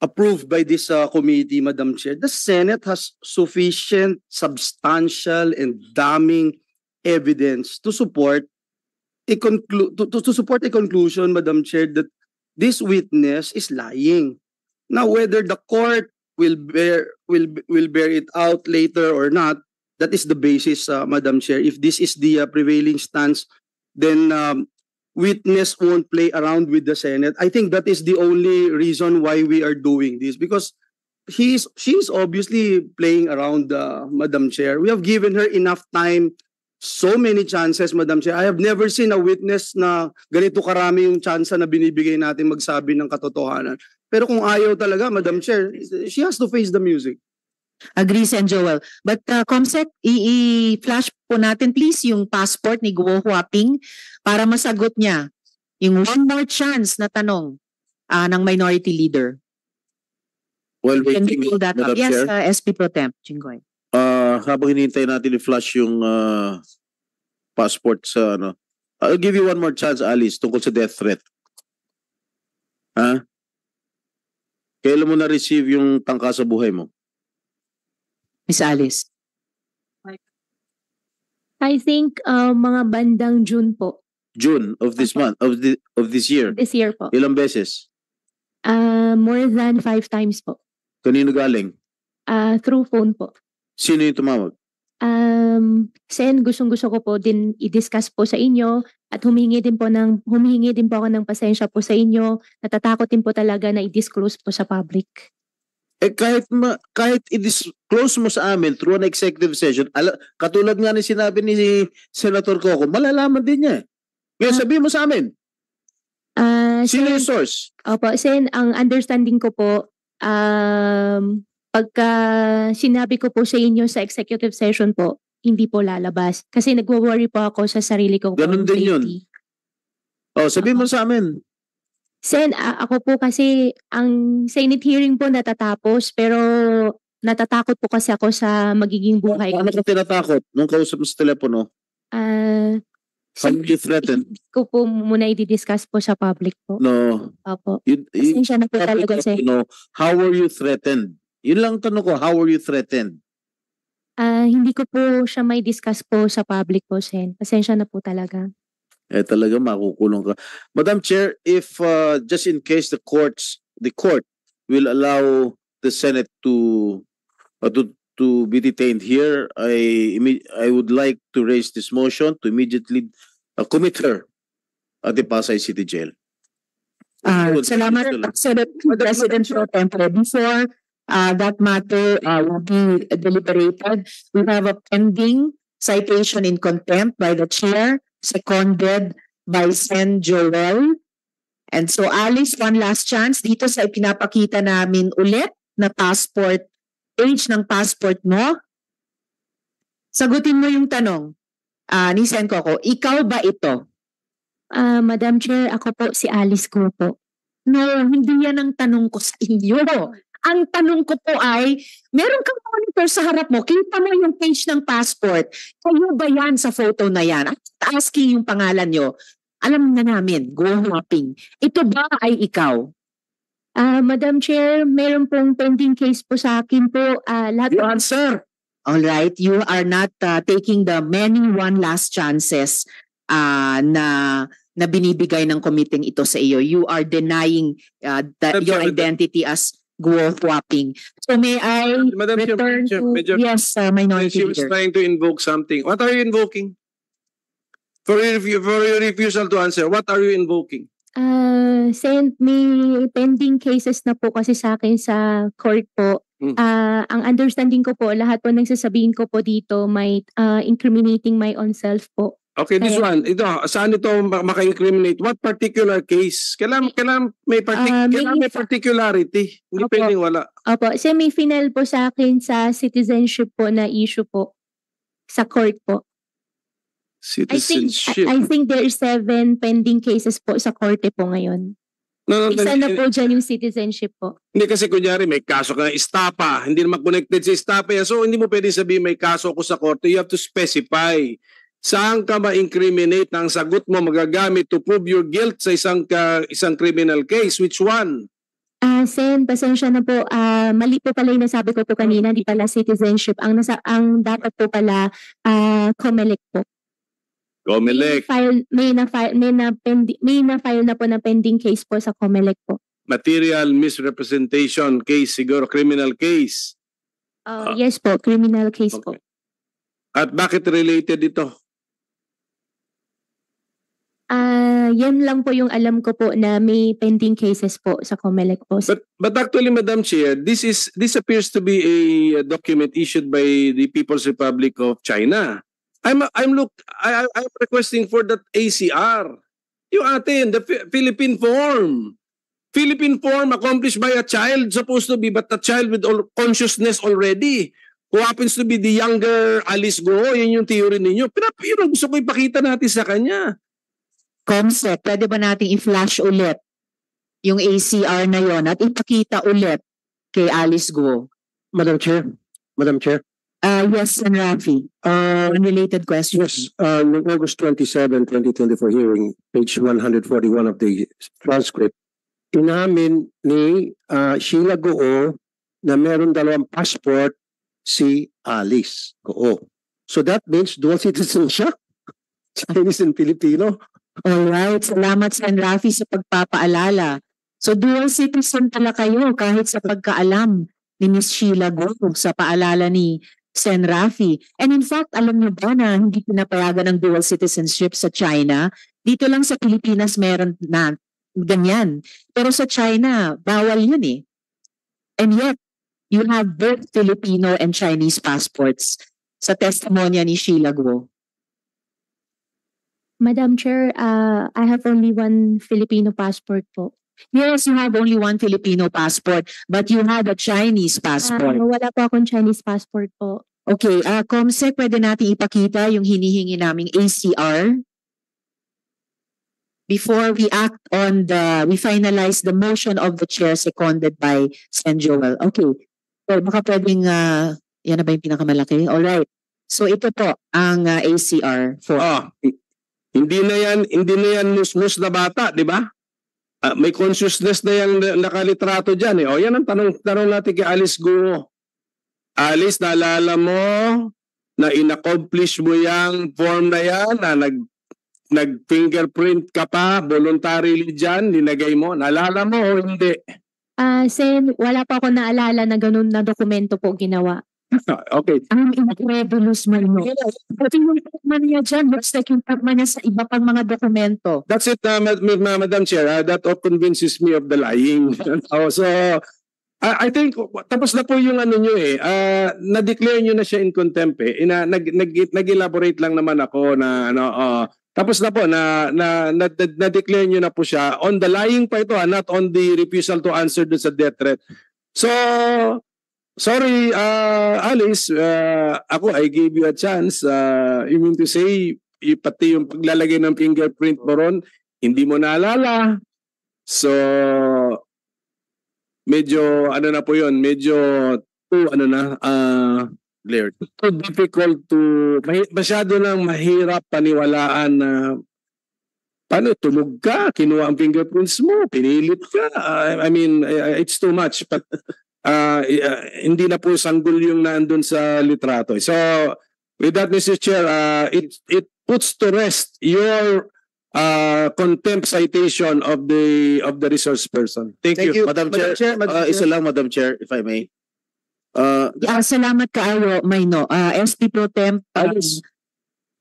approved by this committee, Madam Chair, the Senate has sufficient, substantial, and damning evidence to support to support a conclusion, Madam Chair, that this witness is lying. Now, whether the court will bear it out later or not, that is the basis, Madam Chair. If this is the prevailing stance, then witness won't play around with the Senate. I think that is the only reason why we are doing this, because she's obviously playing around, Madam Chair. We have given her enough time, so many chances, Madam Chair. I have never seen a witness na ganito karami yung chance na binibigay natin magsabi ng katotohanan. Pero kung ayaw talaga, Madam Chair, she has to face the music. Agree, Sen Joel. But Comsec, i-flash po natin please yung passport ni Guo Huaping para masagot niya yung one more chance na tanong ng minority leader. While Can waiting, we pull that up? Madam Yes, Chair, SP Pro Temp, Jinggoy. habang hinihintay natin i-flash yung passport sa ano, I'll give you one more chance, Alice, tungkol sa death threat. Ha? Kailan mo na-receive yung tangka sa buhay mo? Miss Alice. I think mga bandang June po, June of this month, of this year. this year po. Ilang beses? More than 5 times po. Kanino galing? Through phone po. Sino yung tumawag? Sen, gustong-gusto ko po din i-discuss po sa inyo at humingi din po ako ng pasensya po sa inyo. Natatakot din po talaga na i-disclose po sa public. Eh kahit i-disclose mo sa amin through an executive session, katulad nga ni sinabi ni Senator Coco, malalaman din niya. Ngayon sabihin mo sa amin, sino yung source? Opo, Sen, ang understanding ko po, pagka sinabi ko po sa inyo sa executive session po, hindi po lalabas. Kasi nagwo-worry po ako sa sarili ko. Ganun din yun. Sabihin mo sa amin. Sen, ako po kasi ang Senate hearing po natatapos pero natatakot po kasi ako sa magiging buhay ko. Ano ka tinatakot nung kausap mo sa telepono? How you threaten? Ko po muna i-discuss po sa public po. No. Opo. Pasensya na po talaga, Sen. How were you threatened? Yun lang tanong ko, how were you threatened? Hindi ko po siya may discuss po sa public po, Sen. Pasensya na po talaga. Talaga makukulong ka. Madam Chair, if just in case the court will allow the Senate to be detained here, I would like to raise this motion to immediately commit her at the Pasay City Jail. Salamat, Senate President Pro Tempore. Before that matter will be deliberated, we have a pending citation in contempt by the chair, seconded by Sen Joel. And so Alice, one last chance dito sa ipinapakita namin ulit na passport, page ng passport mo. Sagutin mo yung tanong ni Sen Coco, ikaw ba ito? Madam Chair, ako po si Alice ko po. No, hindi yan ang tanong ko sa inyo. Ang tanong ko po ay, meron kang monitor sa harap mo, kita mo yung page ng passport. Kayo ba yan sa photo na yan? At asking yung pangalan nyo. Alam na namin, Guo Huaping. Ito ba ay ikaw? Madam Chair, meron pong pending case po sa akin po. You answer. All right, you are not taking the many one last chances na binibigay ng committee ito sa iyo. You are denying your identity as Guo Huaping. So may I return to yes, minority she was leader. trying to invoke something. What are you invoking? For your refusal to answer, what are you invoking? Sen, may pending cases na po kasi sa akin sa court po. Ang understanding ko po, lahat po ng sasabihin ko po dito may incriminating my own self po. Okay, this one. Ito, saan ito maka-incriminate? What particular case? Kailangan may particularity. Hindi Opo. pwedeng wala. Opo, so may final po sa akin sa citizenship po na issue po sa court po. Citizenship. I think there is 7 pending cases po sa korte po ngayon. No, Isa na po dyan yung citizenship po. Hindi kasi kunyari may kaso ka ng estapa. Hindi naman connected sa estapa yan. So hindi mo pwedeng sabihin may kaso ko sa korte. You have to specify. Saan ka ma-incriminate na ang sagot mo magagamit to prove your guilt sa isang criminal case? Which one? Sen, pasensya na po. Mali po pala yung nasabi ko po kanina, di pala citizenship. Ang dapat po pala COMELEC po. COMELEC, May na-file na po na pending case po sa COMELEC po. material misrepresentation case, siguro criminal case. Yes po, criminal case po. Okay. At bakit related ito? Yan lang po yung alam ko po na may pending cases po sa COMELEC po. But actually, Madam Chair, this appears to be a document issued by the People's Republic of China. I'm requesting for that ACR. Yung atin, the Philippine form. Philippine form accomplished by a child supposed to be, but a child with consciousness already. Who happens to be the younger Alice Go, yun yung theory ninyo. Pero yun, gusto ko ipakita natin sa kanya. Comsec, pwede ba nating i-flash ulit yung ACR na yon at ipakita ulit kay Alice Go? Madam Chair. Yes, Sen. Rafi. Unrelated question. Yes, noong August 27, 2024 hearing, page 141 of the transcript, inamin ni Sheila Goo na meron 2 passport si Alice Goo. So that means dual citizen siya? Chinese and Filipino? Alright, salamat Sen. Rafi sa pagpapaalala. So dual citizen pala kayo kahit sa pagkaalam ni Ms. Sheila Go sa paalala ni Sen. Rafi. And in fact, alam niyo ba na hindi pinapayagan ng dual citizenship sa China? Dito lang sa Pilipinas meron na ganyan. Pero sa China, bawal yun eh. And yet, you have both Filipino and Chinese passports sa testimonya ni Sheila Go. Madam Chair, I have only one Filipino passport po. Yes, you have only one Filipino passport, but you have a Chinese passport. Wala po akong Chinese passport po. Okay, Comsec, pwede natin ipakita yung hinihingi naming ACR before we we finalize the motion of the chair seconded by Sen. Joel. Okay, so baka pwedeng, yan na ba yung pinakamalaki? Alright, so ito po ang ACR for... Hindi na yan musmus na bata, di ba? May consciousness na yung nakalitrato dyan eh. O yan ang tanong natin kay Alice Go. Alice, naalala mo na in-accomplish mo yung form na yan, na nag-fingerprint ka pa, voluntarily dyan, linagay mo. Naalala mo o hindi? Sen, wala pa ako naalala na ganun na dokumento po ginawa. Okay. Ang incredulous man mo. Pati yung pagman niya dyan, looks like yung pagman niya sa iba pang mga dokumento. That's it, Madam Chair. That convinces me of the lying. So, I think, tapos na po yung ano nyo eh. Na-declare nyo na siya in contempt eh. Nag-elaborate lang naman ako na, tapos na po, na-declare nyo na po siya. On the lying pa ito, not on the refusal to answer dun sa death threat. So, sorry, Alice, I gave you a chance. You mean to say, pati yung paglalagay ng fingerprint mo ron, hindi mo naalala. So, medyo, na po yun, medyo, too difficult to, masyado nang mahirap paniwalaan na, paano, tulog ka, kinuha ang fingerprints mo, pinilit ka. I mean, it's too much, but, hindi na po sanggol yung nandun sa litrato. So, with that, Mr. Chair, it puts to rest your contempt citation of the resource person. Thank you. Madam Chair. Isa lang, Madam Chair, if I may. Salamat kaayo, Mayno. SP Pro Temp,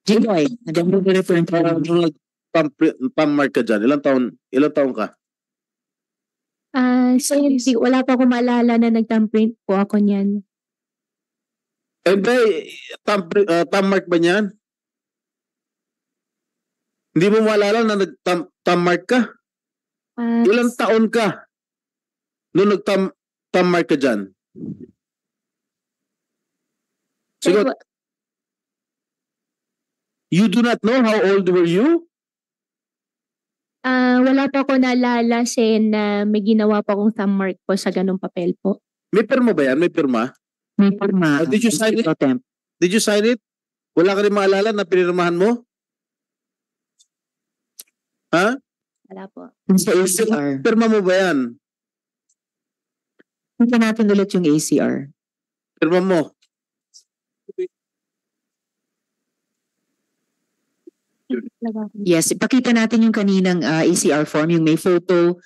Jinoy, nag-refer Pam-mark ka dyan. Ilang taon ka? So, wala pa akong maalala na nag-thumbprint po ako niyan. Pam-mark ba niyan? Hindi mo maalala na nag-thumb-mark ka? Ilang taon ka nung nag-thumb-mark ka dyan? Siguro, you do not know how old were you? Wala pa ako naalala na may ginawa pa akong thumb mark po sa ganung papel po. May pirma ba yan? May pirma? May pirma. Did you sign it? Did you sign it? Wala ka rin maalala na pinirmahan mo? Ha? Wala po. Sa ACR. Pirma mo ba yan? Tingnan natin ulit yung ACR. Pirma mo. Yes, ipakita natin yung kaninang ACR form, yung may photo,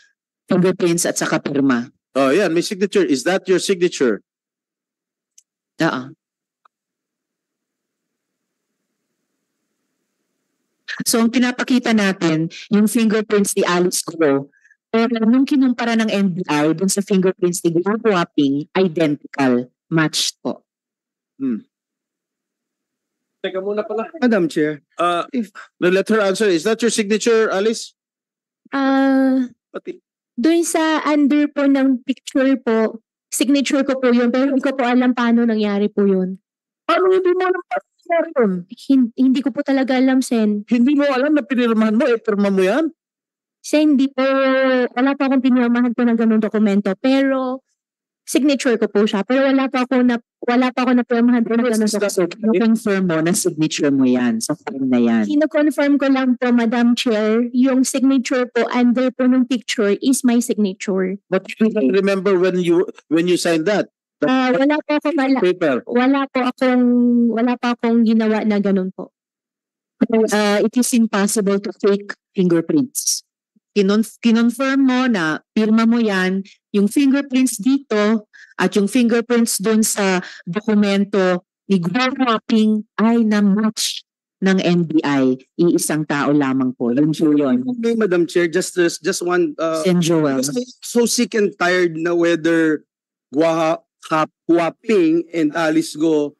fingerprints at saka pirma. Oh, yeah, may signature. Is that your signature? Oo. So ang pinapakita natin, yung fingerprints ni Alice Go, pero nung kinumpara ng NBI dun sa fingerprints ni Glenn Huaping, identical, matched po. Teka muna pala. Madam Chair, Let her answer. Is that your signature, Alice? pati Doon sa under po ng picture po, signature ko po yun, pero hindi ko po alam paano nangyari po yun. paano hindi mo alam paano nangyari yun? Hindi ko po talaga alam, Sen. Hindi mo alam na pinirmahan mo, pirma mo yan? Sen, hindi po, wala pa akong pinirmahan po ng ganung dokumento, pero signature ko po siya. Pero wala pa ako na pirmahan po ng ganung dokumento. Na-confirm mo na signature mo yan sa form na yan. Kino-confirm ko lang po, Madam Chair, yung signature po under po ng picture is my signature. But you don't remember when you signed that Wala paper? wala pa akong ginawa na ganun po. It is impossible to fake fingerprints. Kinonfirm mo na pirma mo yan, yung fingerprints dito at yung fingerprints dun sa dokumento ni Glenn Huaping ay na-match ng NBI. Iisang tao lamang po. Yun po yun. Okay, Madam Chair, just one, Sen Joel. so sick and tired na whether Huaping and Alice Go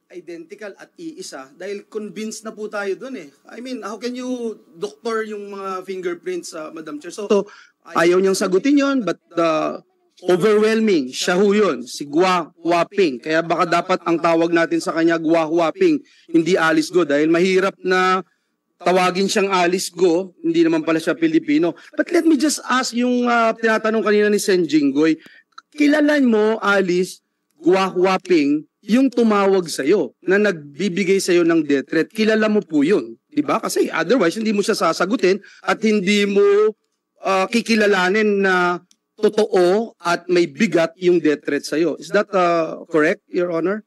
identical at iisa dahil convinced na po tayo dun eh. I mean, how can you doctor yung mga fingerprints, Madam Chair? So, ayaw niyang sagutin yon, but overwhelming, siya ho yun, si Gua Huaping. Kaya baka dapat ang tawag natin sa kanya Gua Huaping, hindi Alice Go, dahil mahirap na tawagin siyang Alice Go, hindi naman pala siya Pilipino. But let me just ask yung tinatanong kanina ni Sen Jinggoy, kilalan mo, Alice, Gua Huaping, yung tumawag sa'yo, na nagbibigay sa'yo ng death threat, kilala mo po yun. Diba? Kasi otherwise, hindi mo siya sasagutin at hindi mo kikilalanin na totoo at may bigat yung death threat sa'yo. Is that correct, Your Honor?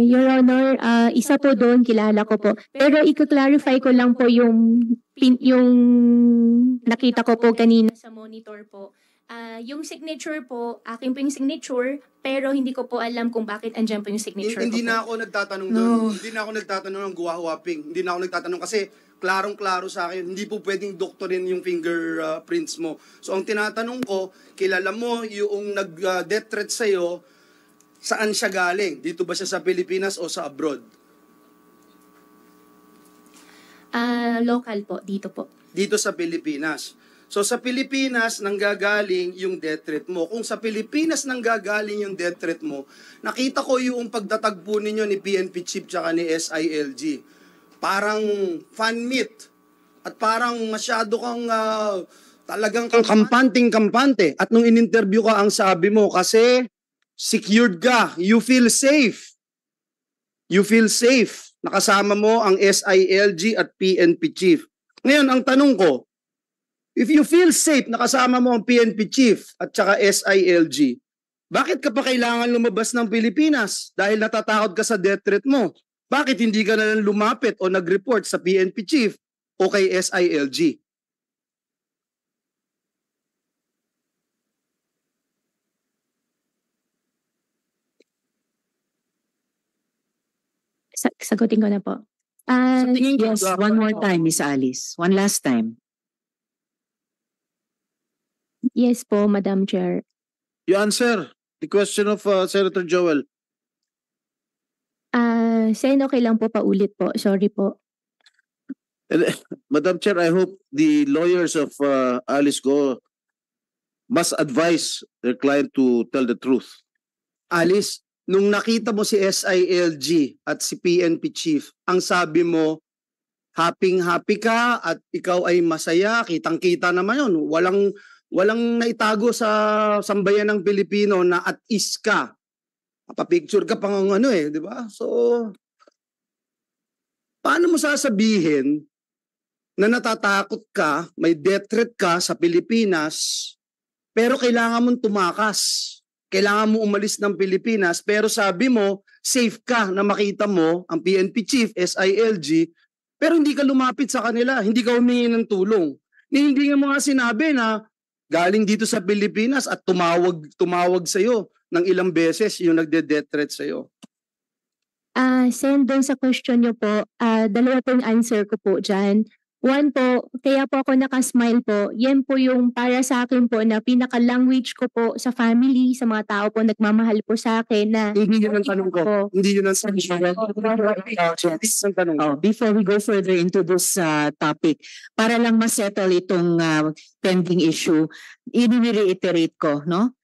Your Honor, isa po doon, kilala ko po. Pero i-clarify ko lang po yung nakita ko po kanina sa monitor po. Yung signature po, akin po yung signature, pero hindi ko po alam kung bakit andyan po yung signature Hindi ko na po. ako nagtatanong doon. Hindi na ako nagtatanong ng Gua Huaping. Hindi na ako nagtatanong kasi klarong-klaro sa akin, hindi po pwedeng doktorin yung fingerprints mo. So ang tinatanong ko, kilala mo yung nag-death threat sa'yo, saan siya galing? Dito ba siya sa Pilipinas o sa abroad? Local po, dito po. Dito sa Pilipinas. So sa Pilipinas nanggagaling yung death threat mo. Kung sa Pilipinas nanggagaling yung death threat mo, nakita ko yung pagtatagpo ninyo ni PNP Chief tsaka ni SILG. Parang fan meet. At parang masyado kang talagang kampante. At nung in-interview ka, ang sabi mo, kasi secured ka, you feel safe. You feel safe. Nakasama mo ang SILG at PNP Chief. Ngayon, ang tanong ko, if you feel safe, nakasama mo ang PNP Chief at saka SILG, bakit ka pa kailangan lumabas ng Pilipinas? Dahil natatakot ka sa death threat mo. Bakit hindi ka na lang lumapit o nag-report sa PNP Chief o kay SILG? Sagutin ko na po. Sa tingin ko, Yes, one more time, Miss Alice. One last time. Yes po, Madam Chair. You answer the question of Senator Joel. Sen, okay lang po, paulit po. Sorry po. Madam Chair, I hope the lawyers of Alice Go must advise their client to tell the truth. Alice, nung nakita mo si SILG at si PNP Chief, ang sabi mo, happy ka at ikaw ay masaya, kitang-kita naman yun. Walang naitago sa sambayan ng Pilipino na at ease ka. Papicture ka pang di ba? So, paano mo sasabihin na natatakot ka, may death threat ka sa Pilipinas, pero kailangan mong tumakas. Kailangan mo umalis ng Pilipinas, pero sabi mo, safe ka na makita mo ang PNP chief, SILG, pero hindi ka lumapit sa kanila, hindi ka humingi ng tulong. Hindi nga mo nga sinabi na galing dito sa Pilipinas at tumawag sa'yo ng ilang beses yung nagde-death threat sa'yo. Sen, doon sa question nyo po, dalawa po yung answer ko po dyan. One po, kaya po ako nakasmile po, yan po yung para sa akin po na pinaka-language ko po sa family, sa mga tao po nagmamahal po sa akin na Hindi yun ang tanong ko. Hindi yun ang tanong ko. Before we go further into this topic, para lang ma-settle itong pending issue, i-reiterate ko, no?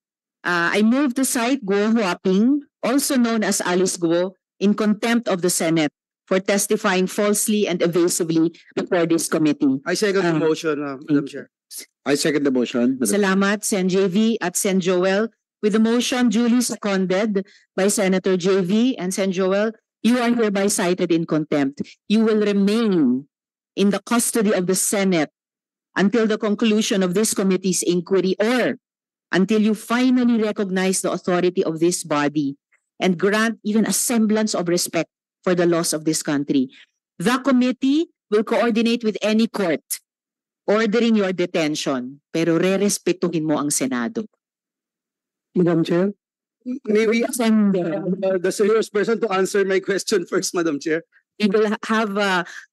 I move to cite Guo Huaping, also known as Alice Guo, in contempt of the Senate for testifying falsely and evasively before this committee. I second the motion, Madam Chair. I second the motion. Madam. Salamat, Sen. JV at Sen. Joel. With the motion duly seconded by Senator JV and Sen. Joel, you are hereby cited in contempt. You will remain in the custody of the Senate until the conclusion of this committee's inquiry or until you finally recognize the authority of this body and grant even a semblance of respect for the laws of this country. The committee will coordinate with any court ordering your detention, pero re-respetuhin mo ang Senado. Madam Chair, Maybe the serious person to answer my question first, Madam Chair. We will have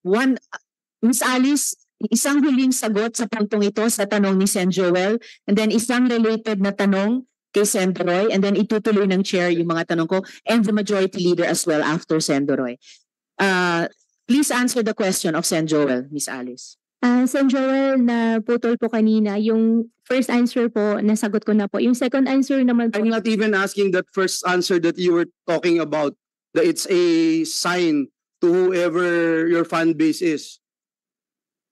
one, Ms. Alice, isang huling sagot sa puntong ito sa tanong ni Sen. Joel, and then isang related na tanong kay Sen. Roy, and then itutuloy ng chair yung mga tanong ko, and the majority leader as well after Sen. Roy. Please answer the question of Sen. Joel, Ms. Alice. Sen. Joel, na putol po kanina, yung first answer po, nasagot ko na po. Yung second answer naman po, I'm not even asking that first answer that you were talking about, that it's a sign to whoever your fan base is.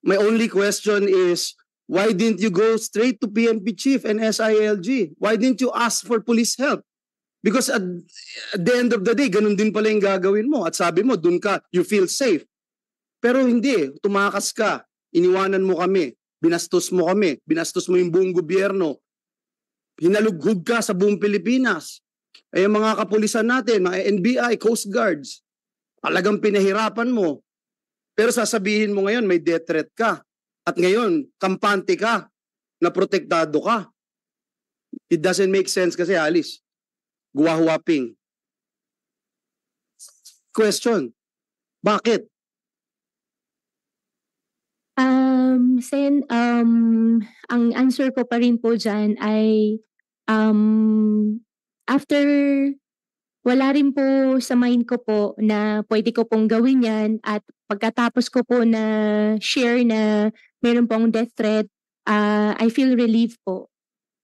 My only question is, why didn't you go straight to PNP chief and SILG? Why didn't you ask for police help? Because at the end of the day, ganun din pala yung gagawin mo. At sabi mo, dun ka, you feel safe. Pero hindi, tumakas ka, iniwanan mo kami, binastos mo kami, binastos mo yung buong gobyerno, hinalughog ka sa buong Pilipinas. Ay mga kapulisan natin, mga NBI, Coast Guards, talagang pinahirapan mo. Pero sasabihin mo ngayon, may death threat ka. At ngayon, kampante ka, na protektado ka. It doesn't make sense kasi, Alice. Guo Huaping. Question, bakit? Sen, ang answer ko pa rin po dyan ay after wala rin po sa mind ko po na pwede ko pong gawin yan at pagkatapos ko po na share na meron pong death threat, I feel relief po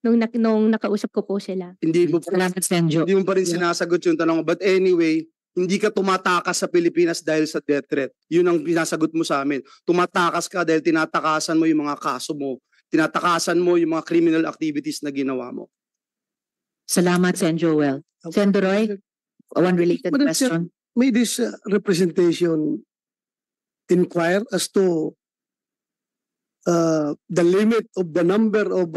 nung nakausap ko po sila. Hindi mo Salamat, Sen. Jo. Hindi mo pa rin sinasagot yung tanong. But anyway, hindi ka tumatakas sa Pilipinas dahil sa death threat. Yun ang pinasagot mo sa amin. Tumatakas ka dahil tinatakasan mo yung mga kaso mo. Tinatakasan mo yung mga criminal activities na ginawa mo. Salamat, Sen. Joel. Sen. Roy, one related Madam question. may this representation inquire as to the limit of the number of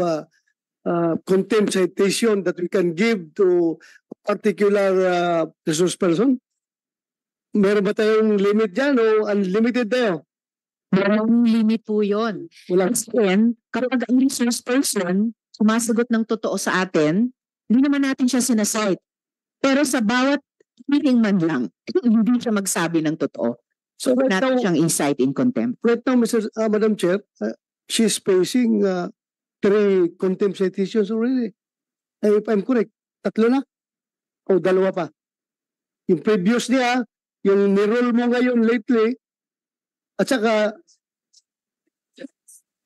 contempt citation that we can give to a particular resource person? Meron ba tayong limit dyan o unlimited tayo? Walang limit po yun. Wala. Then, kapag ang resource person sumasagot ng totoo sa atin, hindi naman natin siya sinasite. Pero sa bawat hearing man lang, hindi siya magsabi ng totoo. So, right natin now- siyang incite in contempt. Right now, Madam Chair, she's facing 3 contempt citations already. If I'm correct, 3 na? O 2 pa? Yung previous niya, yung nirol mo ngayon lately, at saka,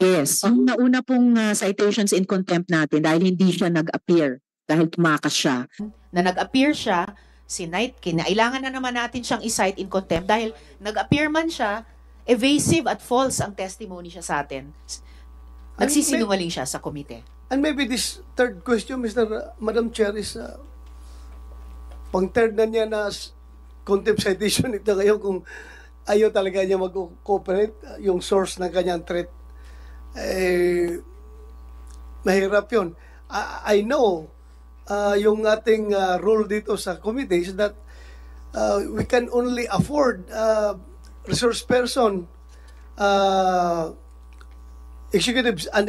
Yes. Ang nauna pong citations in contempt natin dahil hindi siya nag-appear, dahil tumakas siya. Na nag-appear siya, kinailangan na naman natin siyang i-cite in contempt dahil nag-appear man siya, evasive at false ang testimony siya sa atin. Nagsisinungaling siya sa komite. and maybe this third question, Madam Chair, is pang third na niya na contempt citation ito ngayon kung ayaw talaga niya mag-cooperate, yung source ng kanyang threat, mahirap yun. I know yung ating rule dito sa committee is that we can only afford resource person an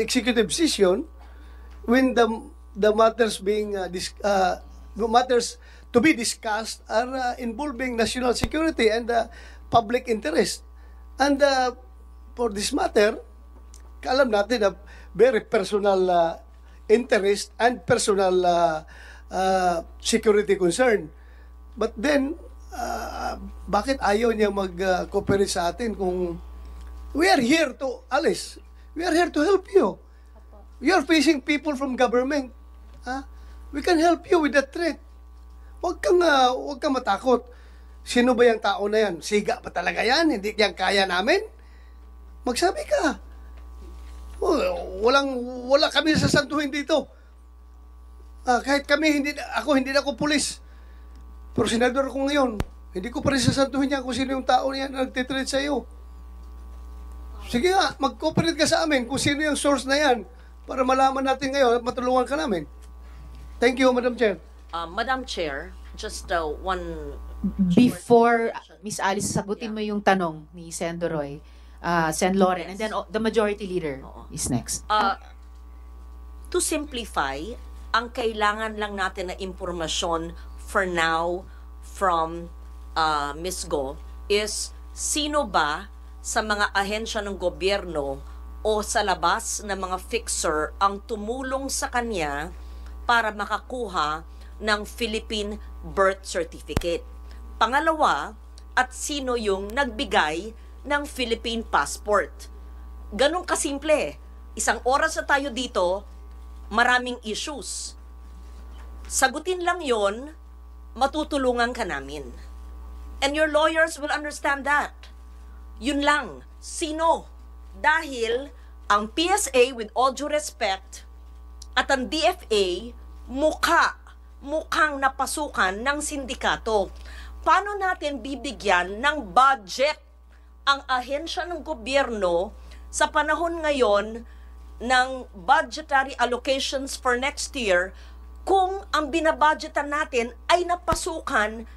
executive session when the matters being matters to be discussed are involving national security and public interest. And for this matter, alam natin na very personal interest and personal security concern. But then, bakit ayaw niya mag-cooperate sa atin kung we are here to, Alice, we are here to help you. You are facing people from government. We can help you with that threat. Huwag kang matakot. Sino ba yung tao na yan? Siga pa talaga yan? Hindi yan kaya namin? Magsabi ka. Wala kami sasantuhin dito. Kahit kami, hindi na ako pulis. Pero senador ako ngayon. Hindi ko pa rin sasantuhin niya kung sino yung tao niya na nagtitrade sa iyo. Sige nga, mag-cooperate ka sa amin kung sino yung source na yan para malaman natin ngayon at matulungan ka namin. Thank you, Madam Chair. Madam Chair, just one... Before Miss Alice sagutin mo yung tanong ni Sen. Doroy, Sen. Loren, and then the majority leader is next. To simplify, ang kailangan lang natin na impormasyon for now from Ms. Go is sino ba sa mga ahensya ng gobyerno o sa labas na mga fixer ang tumulong sa kanya para makakuha ng Philippine birth certificate. Pangalawa, at sino yung nagbigay ng Philippine passport. Ganun kasimple. Isang oras na tayo dito, maraming issues. Sagutin lang yon, matutulungan ka namin. And your lawyers will understand that. Yun lang. Sino? Dahil ang PSA, with all due respect, at ang DFA, mukhang napasukan ng sindikato. Paano natin bibigyan ng budget ang ahensya ng gobyerno sa panahon ngayon ng budgetary allocations for next year kung ang binabudgetan natin ay napasukan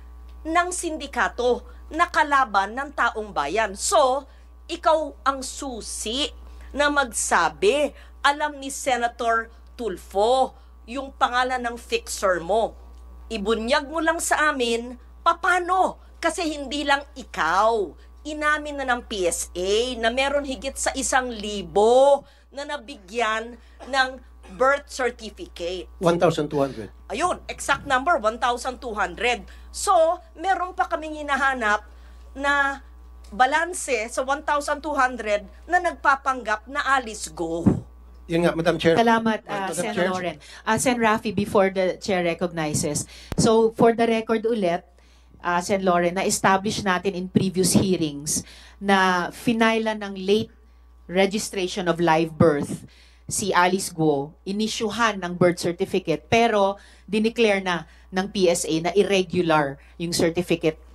ng sindikato na kalaban ng taong bayan? So, ikaw ang susi na magsabi. Alam ni Senator Tulfo yung pangalan ng fixer mo. Ibunyag mo lang sa amin, paano? Kasi hindi lang ikaw. Inamin na ng PSA na meron higit sa 1,000 na nabigyan ng birth certificate. 1,200. Ayun, exact number, 1,200. So, meron pa kaming hinahanap na balanse sa 1,200 na nagpapanggap na Alice Go. Yun nga, Madam Chair. Salamat, Madam Sen. Chair. Loren. Sen. Rafi, before the Chair recognizes. So, for the record ulit, Sen. Loren, na-establish natin in previous hearings na finaila ng late registration of live birth si Alice Guo, inisyuhan ng birth certificate, pero dineclare na ng PSA na irregular yung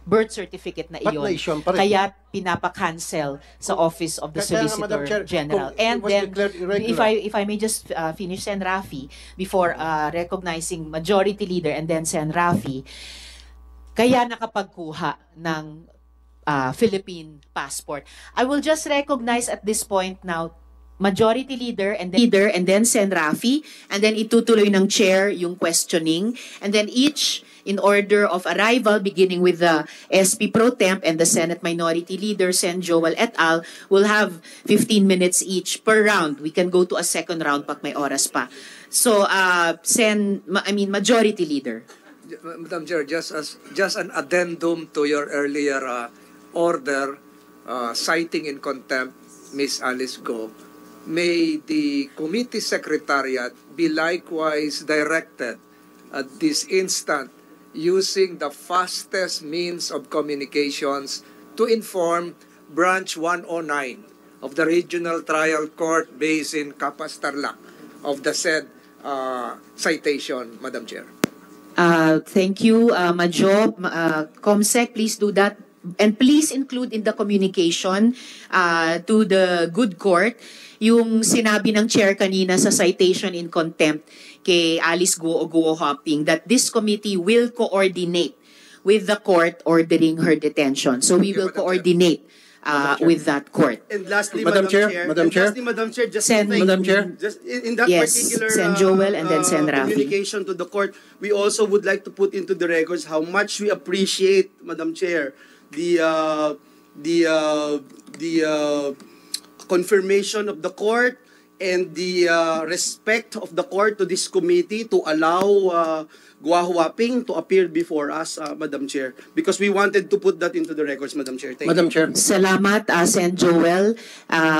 birth certificate na Ba't iyon. na-issue pa rin? Kaya pinapa-cancel sa Office of the Kaya nga, Madam Solicitor Chair, General. kung it And was then, declared irregular. if I may just finish, Sen. Rafi, before recognizing Majority Leader and then Sen. Rafi, kaya nakapagkuha ng Philippine passport. I will just recognize at this point now Majority Leader and then Sen. Rafi, and then itutuloy ng Chair yung questioning, and then each in order of arrival, beginning with the SP Pro Temp and the Senate Minority Leader, Sen. Joel et al., will have 15 minutes each per round. We can go to a second round pag may oras pa. So, Majority Leader. Madam Chair, just an addendum to your earlier order citing in contempt Ms. Alice Go, may the committee secretariat be likewise directed at this instant using the fastest means of communications to inform Branch 109 of the Regional Trial Court based in Capas, Tarlac of the said citation, Madam Chair. Thank you, Majo. Comsec, please do that And please include in the communication to the good court yung sinabi ng chair kanina sa citation in contempt kay Alice Guo Hopping that this committee will coordinate with the court ordering her detention. So we will coordinate with that court. And lastly, Madam Chair, Madam Chair, just Sen- to thank- Madam Chair. just in that Yes, particular Sen Joel and then Sen Rafi. communication to the court, we also would like to put into the records how much we appreciate, Madam Chair, the confirmation of the court and the respect of the court to this committee to allow Guo Huaping to appear before us, Madam Chair, because we wanted to put that into the records, Madam Chair. Thank Madam you. Chair. Salamat, Sen Joel.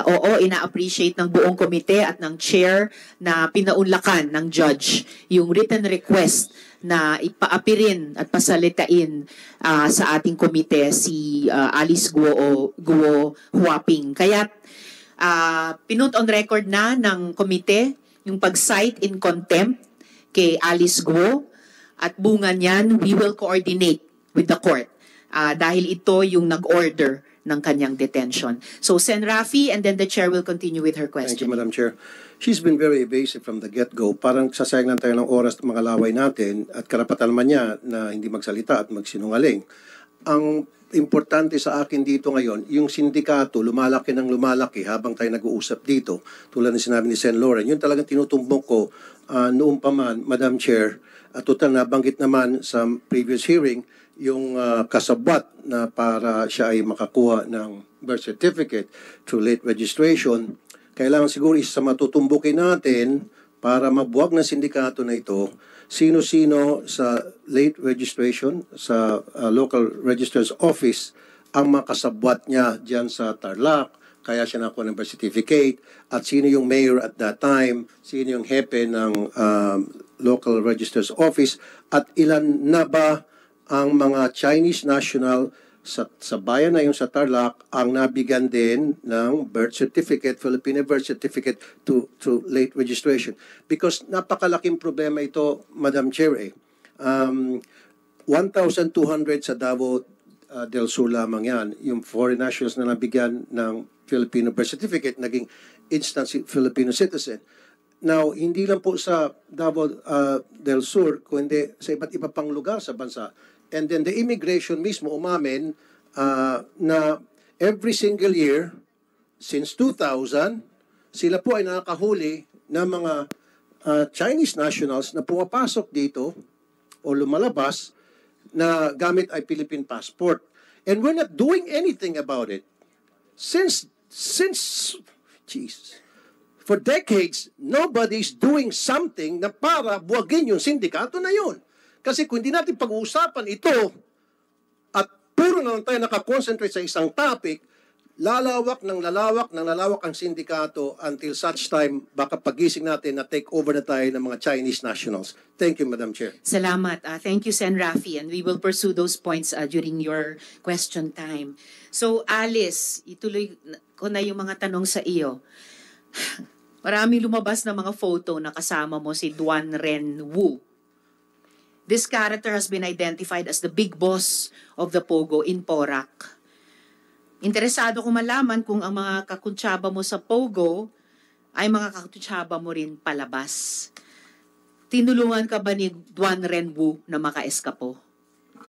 Oo, ina-appreciate ng buong komite at ng chair na pinaunlakan ng judge yung written request na ipaapirin at pasalitain sa ating komite si Alice Guo Huaping. Kaya pinut on record na ng komite yung pag-cite in contempt kay Alice Guo at bunga niyan, we will coordinate with the court dahil ito yung nag-order ng kanyang detention. So, Sen Rafi, and then the chair will continue with her Thank you, question. Madam Chair. She's been very evasive from the get-go. Parang sasayang lang tayo ng oras mga laway natin at karapatan naman niya na hindi magsalita at magsinungaling. Ang importante sa akin dito ngayon, yung sindikato lumalaki ng lumalaki habang tayo nag-uusap dito. Tulad ng sinabi ni Sen Lauren, yun talagang tinutumbok ko noong pa man, Madam Chair, at total nabanggit naman sa previous hearing, yung kasabwat na para siya ay makakuha ng birth certificate through late registration. Kailangan siguro isa sa matutumbukin natin para mabuwag ng sindikato na ito, sino-sino sa late registration sa local registrar's office ang makasabwat niya dyan sa Tarlac, kaya siya nakuha ng birth certificate, at sino yung mayor at that time, sino yung hepe ng local registrar's office, at ilan na ba ang mga Chinese national sa bayan na yung sa Tarlac ang nabigyan din ng birth certificate, Filipino birth certificate to late registration. Because napakalaking problema ito, Madam Chair. 1,200 sa Davao del Sur lamang yan. Yung foreign nationals na nabigyan ng Filipino birth certificate, naging instant Filipino citizen. Now, hindi lang po sa Davao del Sur, kundi sa iba't iba pang lugar sa bansa. And then the immigration mismo umamin na every single year since 2000, sila po ay nakakahuli ng mga Chinese nationals na pumapasok dito o lumalabas na gamit ay Philippine passport. And we're not doing anything about it. Since for decades, nobody's doing something na para buwagin yung sindikato na yun. Kasi kung hindi natin pag-uusapan ito at puro na lang tayo nakakonsentrate sa isang topic, lalawak ang sindikato until such time baka pagising natin na take over na tayo ng mga Chinese nationals. Thank you, Madam Chair. Salamat. Thank you, Sen Rafi, and we will pursue those points during your question time. So, Alice, ituloy ko na yung mga tanong sa iyo. Maraming lumabas na mga photo na kasama mo si Duan Ren Wu. This character has been identified as the big boss of the Pogo in Porac. Interesado ko malaman kung ang mga kakuntsaba mo sa Pogo ay mga kakuntsaba mo rin palabas. Tinulungan ka ba ni Duan Ren Wu na makaeskapo?